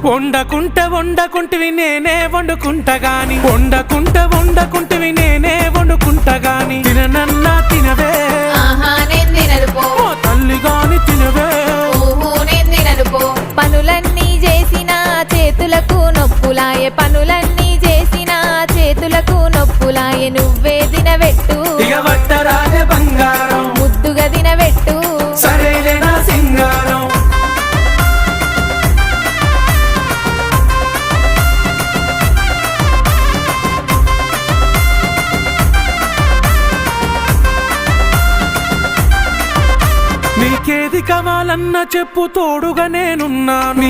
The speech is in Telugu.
వండకుంటివి నేనే వండుకుంటా గాని వండకుంటివి నేనే వండుకుంటా గాని తిననన్నా తినవే నేను తినను పో ఓ తల్లి గాని తినవే నేను తినను పో పనులన్నీ చేసిన చేతులకు నొప్పులాయే పనులన్నీ చేసిన చేతులకు నొప్పులాయే నువ్వే తినబెట్టు ఇక వట్టరాజే బంగారం ముద్దుగా తినబెట్టు సరేలే నా సింగారం నీకేది కావాలన్నా చెప్పు తోడుగా నేనున్నాను